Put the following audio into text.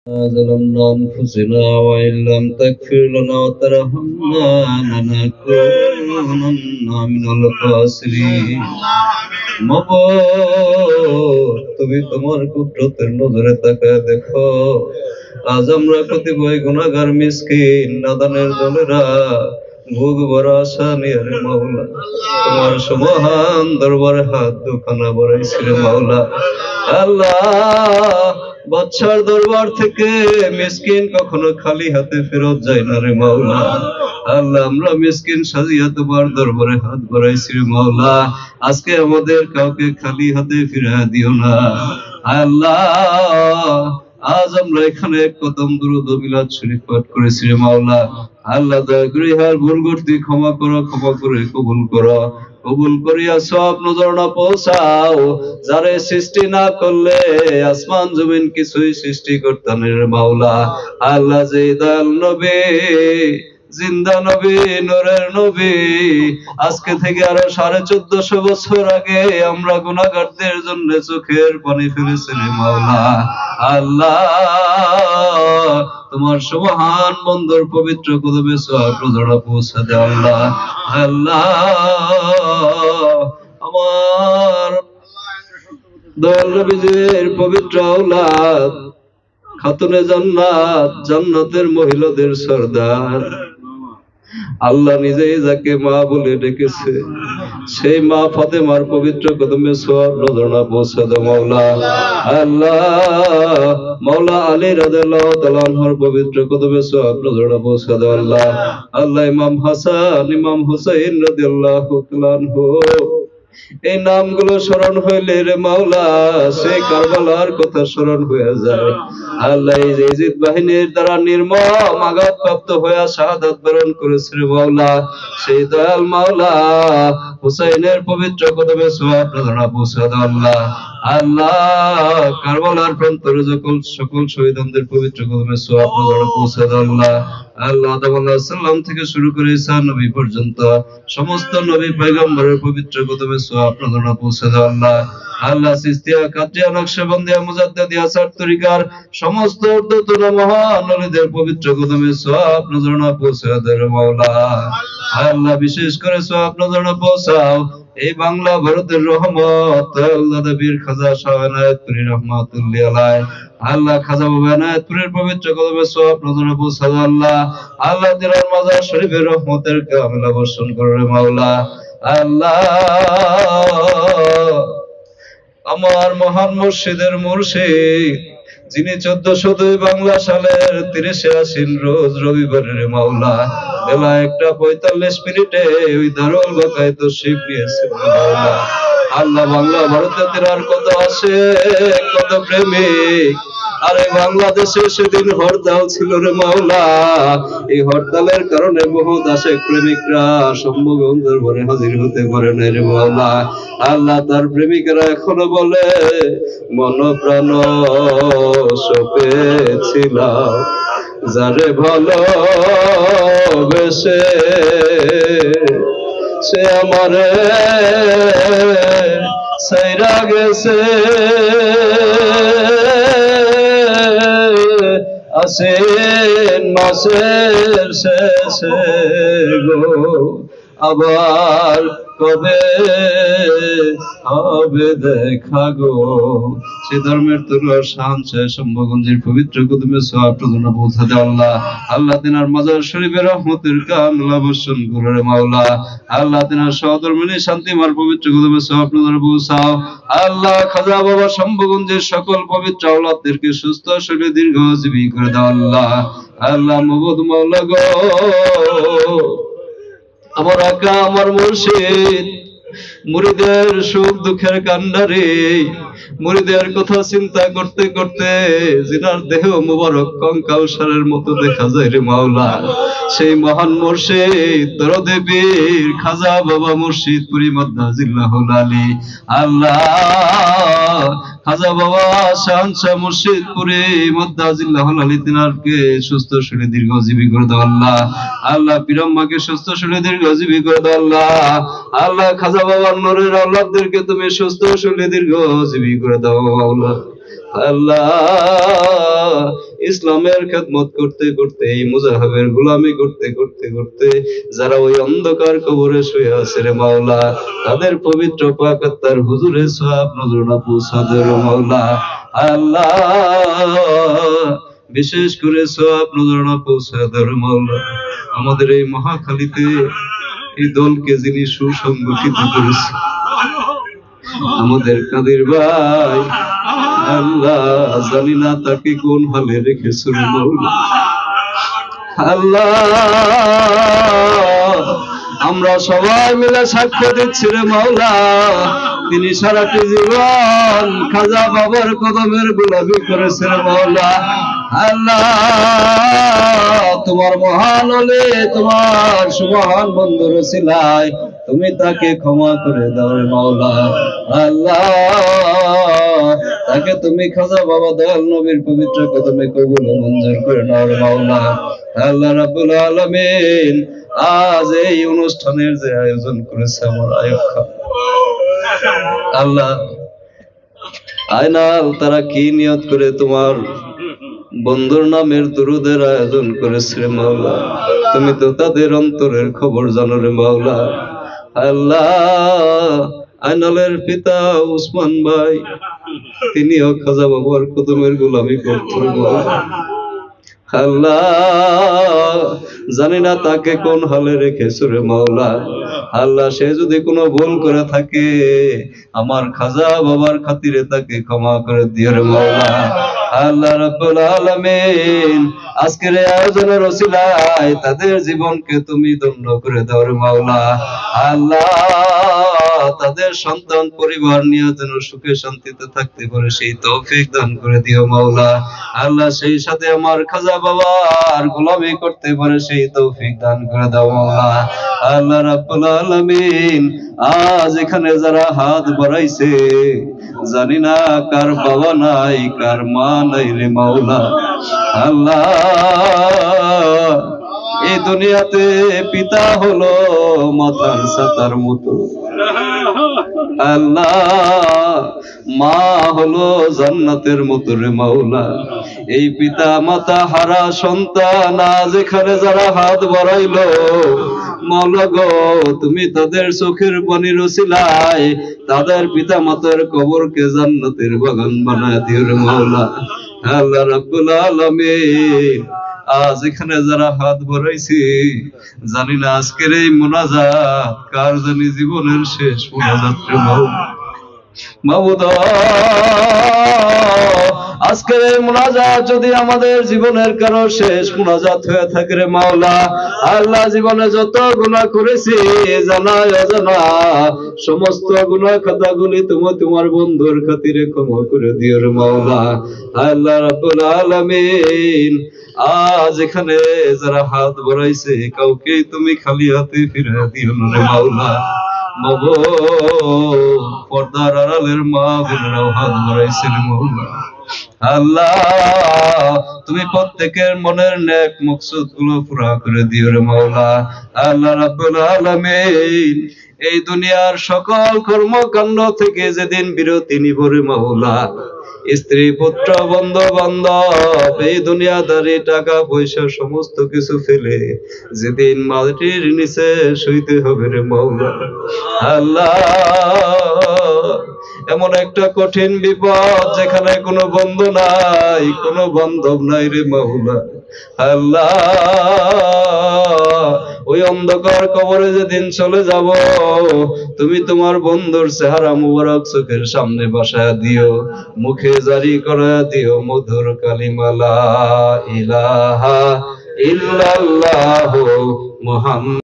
ظلمنا أنفسنا وإن لم تغفر لنا وترحمنا لنكونن من الخاسرين মাবুদ তুমি তোমার কুদরতের নজরে তাকায় দেখো আজ আমরা কতিপয় গুনাহগার মিসকিন নাদানের দলেরা ভোগ ভরা আশা নিয়ে রে মাওলা তোমার সুবহান দরবারে হাত দুখানা বাড়াইছি রে মাওলা আল্লাহ বাদশার দরবার থেকে মিসকিন কখনো খালি হাতে ফেরত যায় না রে মাওলা আল্লাহ আমরা মিসকিন সাজিয়া তোমার দরবারে হাত বাড়াইছি রে মাওলা আজকে আমাদের কাউকে খালি হাতে ফিরিয়ে দিও না আল্লাহ আজ আমরা এখানে কদম দুরূদ ও মিলাদ শরীফ পাঠ করেছি রে মাওলা আল্লাহ দয়া করে ইহার ভুল করতে ক্ষমা করো ক্ষমা করে কবুল করো কবুল করিয়া সব নজরানা পৌঁছাও যারে সৃষ্টি না করলে আসমান জমিন কিছুই সৃষ্টি করতেন রে মাওলা আল্লাহ যে দয়াল নবী জিন্দা নবী নূরের নবী আজকে থেকে আরো 1450 বছর আগে আমরা গুনাহগারদের জন্য চোখের পানি ফেলেছি রে মাওলা আল্লাহ তোমার সুবহান বন্দর পবিত্র কদমে সওয়াব রোজা পৌঁছে দাও আল্লাহ আল্লাহ আমার দয়াল নবীর পবিত্র আওলাদ খাতুনে জান্নাত জান্নাতের মহিলাদের সরদার আল্লাহ নিজেই যাকে মা বলে ডেকেছে সেই মা ফাতেমার পবিত্র কদমে সওয়াব রোজা পৌঁছে দাও মাওলা আল্লাহ মাওলা আলী রাদিয়াল্লাহু তাআলা আনহুর পবিত্র কদমে সওয়াব রোজা পৌঁছে দাও আল্লাহ আল্লাহ ইমাম হাসান ইমাম হুসাইন রাদিয়াল্লাহু তাআলা আনহু এই নামগুলো স্মরণ হইলে রে মাওলা সেই কারবালার কথা স্মরণ হয়ে যায় আল্লাহ ইজিদ বাহিনীর দ্বারা নির্মম আঘাতপ্রাপ্ত হয়ে শাহাদাত বরণ করেছে রে মাওলা সেই দয়াল মাওলা হুসাইনের পবিত্র কদমে সওয়াব রোজা পৌঁছে দাও আল্লাহ আল্লাহ কারবালার প্রান্তরে সকল শহীদদের পবিত্র কদমে সওয়াব রোজা পৌঁছে দাও আল্লাহ আল্লাহ আদম আলাইহিস সালাম থেকে শুরু করে ঈসা নবী পর্যন্ত সমস্ত নবী পয়গম্বরের পবিত্র কদমে সওয়াব রোজা পৌঁছে দাও আল্লাহ আল্লাহ সিস্তিয়া কাদরিয়া নকশবন্দিয়া মুজাদ্দিদিয়া আসার তরিকার সমস্ত ঊর্ধ্বতন মহান ওলিদের পবিত্র কদমে সওয়াব রোজা পৌঁছে দাও মাওলা আল্লাহ বিশেষ করে সওয়াব রোজা পৌঁছাও এই বাংলা ভারতের রহমত আল্লাহ নবীর খাজা শাহ এনায়েতপুরী রহমাতুল্লাহ আলাইহি আল্লাহ খাজা বাবা এনায়েতপুরের পবিত্র কদমে সওয়াব রোজা পৌঁছে দাও আল্লাহ আল্লাহ দিলার মাজার শরীফের রহমতের কামিলা বর্ষণ করো রে মাওলা আল্লাহ আমার মহান মুর্শিদের মুর্শিদ যিনি 1402 বাংলা সালের 30 আশ্বিন রোজ রবিবারের মাওলা বেলা 1:45 ওই দারুল বাকায় তশরিফ নিয়েছে মাওলা আল্লাহ বাংলা ভারতের আর কত আসে কত প্রেমিক আরে বাংলাদেশে সেদিন হরতাল ছিল রে মাওলা এই হরতালের কারণে বহুত আশেক প্রেমিকরা সম্ভবত দরবারে হাজির হতে পারে না রে মাওলা আল্লাহ তার প্রেমিকরা এখনো বলে মন প্রাণ সপেছিলাম যারে ভালোবেসে সে আমারে সাইরা গেছে আশ্বিন মাসের শেষে গো আবার কবে হবে দেখা গো সে ধর্মের তরুয়ার শাহানশাহ শম্ভুগঞ্জের পবিত্র কদমে সওয়াব রোজা পৌঁছে দাও আল্লাহ আল্লাহ তিনার মাজার শরীফের রহমতের কামিলা বর্ষণ করো রে মাওলা আল্লাহ তিনার সহধর্মিনী শান্তিমার পবিত্র কদমে সওয়াব রোজা পৌঁছাও আল্লাহ খাজা বাবা শম্ভুগঞ্জের সকল পবিত্র আওলাদদেরকে সুস্থ শরীরে দীর্ঘজীবী করে দাও আল্লাহ আল্লাহ মাবুদ মাওলা গো আমার আকা আমার মুর্শিদ মুরিদের সুখ দুঃখের কান্ডারে মুরিদের কথা চিন্তা করতে করতে জিনার দেহ মুবারক কঙ্কাল সারের মতো দেখা যায় রে মাওলা সেই মহান মুর্শিদ দরদেবীর খাজা বাবা মুর্শিদ পুরি মাদ্দাজিল্লাহুল আলী আল্লাহ খাজা বাবা শাহানশাহ মুর্শিদ পুরি মাদ্দাজিল্লাহুল আলী তিনারকে সুস্থ শরীরে দীর্ঘজীবী করে দাও আল্লাহ আল্লাহ পীরম্মাকে সুস্থ শরীরে দীর্ঘজীবী করে দাও আল্লাহ আল্লাহ খাজা বাবার নূরের আওলাদদেরকে তুমি সুস্থ শরীরে দীর্ঘজীবী করে দাও আল্লাহ আল্লাহ ইসলামের খেদমত করতে করতে, এই মুজাহাবের গোলামি করতে করতে করতে যারা ওই অন্ধকার কবরে শুয়ে আছে রে মাওলা, তাদের পবিত্র পাক আত্মার হুজুরে সওয়াব নজরানা পৌঁছা দে রে মাওলা। আল্লাহ বিশেষ করে সওয়াব নজরানা পৌঁছা দে রে মাওলা। আমাদের এই মহাখালীতে এই দলকে যিনি সুসংগঠিত করেছে, আমাদের কাদের ভাই, আল্লাহ জানি না তাকে কোন হালে রেখেছ রে মাওলা। আল্লাহ আমরা সবাই মিলে সাক্ষ্য দিচ্ছি রে মাওলা, তিনি সারাটি জীবন খাজা বাবার কদমের গোলামি করেছে রে মাওলা। আল্লাহ তোমার মহান হলে, তোমার সুমহান বন্ধুর ওসিলায় তুমি তাকে ক্ষমা করে দাও রে মাওলা। আল্লাহ তাকে তুমি খাজা বাবা দয়াল নবীর পবিত্র কদমে কবুল ও মঞ্জুর করে নাও রে মাওলা। আল্লাহ রাব্বুল আলামিন আজ এই অনুষ্ঠানের যে আয়োজন করেছে আমার আয়ুব খান, আল্লাহ আয়নাল তারা কি নিয়ত করে তোমার বন্ধুর নামের দুরুদের আয়োজন করেছে রে মাওলা, তুমি তো তাদের অন্তরের খবর জানো রে মাওলা। আল্লাহ আয়নালের পিতা উসমান ভাই, তিনিও খাজা বাবার কদমের গোলামি করতেন মাওলা। আল্লাহ জানি না তাকে কোন হালে রেখেছো রে মাওলা। আল্লাহ সে যদি কোনো ভুল করে থাকে, আমার খাজা বাবার খাতিরে তাকে ক্ষমা করে দিও রে মাওলা। আল্লাহ রাব্বুল আলামিন আজকের এই আয়োজনের ওসিলায় তাদের জীবনকে তুমি ধন্য করে দাও রে মাওলা। আল্লাহ তাদের সন্তান পরিবার নিয়ে যেন সুখে শান্তিতে থাকতে পারে সেই তৌফিক দান করে দিও মাওলা। আল্লাহ সেই সাথে আমার খাজা বাবার গোলামি করতে পারে সেই তৌফিক দান করে দাও মাওলা। আল্লাহ রাব্বুল আলামিন আজ এখানে যারা হাত বাড়াইছে, জানি না কার বাবা নাই কার মা নাই রে মাওলা। আল্লাহ এই দুনিয়াতে পিতা হলো মাথার ছাতার মতো, আল্লাহ মা হলো জান্নাতের মতো রে মাওলা। এই পিতা মাতা হারা সন্তান আজ এখানে যারা হাত বাড়াইলো, মাওলা গো তুমি তাদের চোখের পানির ওসিলায় তাদের পিতা মাতার কবরকে জান্নাতের বাগান বানায় দিও রে মাওলা। আল্লাহ রাব্বুল আলামিন আজ এখানে যারা হাত বাড়াইছে, জানি না আজকের এই মুনাজাত কার জানি জীবনের শেষ মুনাজাত রে মাবুদ। আজকের এই মুনাজাত যদি আমাদের জীবনের কারো শেষ মুনাজাত হয়ে থাকে রে মাওলা, আল্লাহ জীবনে যত গুনাহ করেছি জানা অজানা সমস্ত গুনাহ খাতাগুলি তুমি তোমার বন্ধুর খাতিরে ক্ষমা করে দিও রে মাওলা। আল্লাহ রাব্বুল আলামিন আজ এখানে যারা হাত বাড়াইছে কাউকে তুমি খালি হাতে ফিরে দিও না রে মাওলা। মাগো পর্দার আড়ালের মা বোনেরাও হাত বাড়াইছে রে মাওলা। আল্লাহ তুমি প্রত্যেকের মনের নেক মকসুদ গুলো পুরা করে দিও রে মাওলা। আল্লাহ রাব্বুল আলামিন এই দুনিয়ার সকল কর্মকাণ্ড থেকে যেদিন বিরতি নিব রে মাওলা, স্ত্রী পুত্র বন্ধু বান্ধব এই দুনিয়াদারি টাকা পয়সা সমস্ত কিছু ফেলে যেদিন মাটির নিচে শুইতে হবে রে মাওলা। আল্লাহ এমন একটা কঠিন বিপদ যেখানে কোনো বন্ধু নাই কোনো বান্ধব নাই রে মাওলা। আল্লাহ ওই অন্ধকার কবরে যেদিন চলে যাব, তুমি তোমার বন্ধুর চেহারা মুবারক চোখের সামনে বসায় দিও, মুখে জারি করে দিও মধুর কালিমা লা ইলাহা ইল্লাল্লাহু মুহাম্মাদ।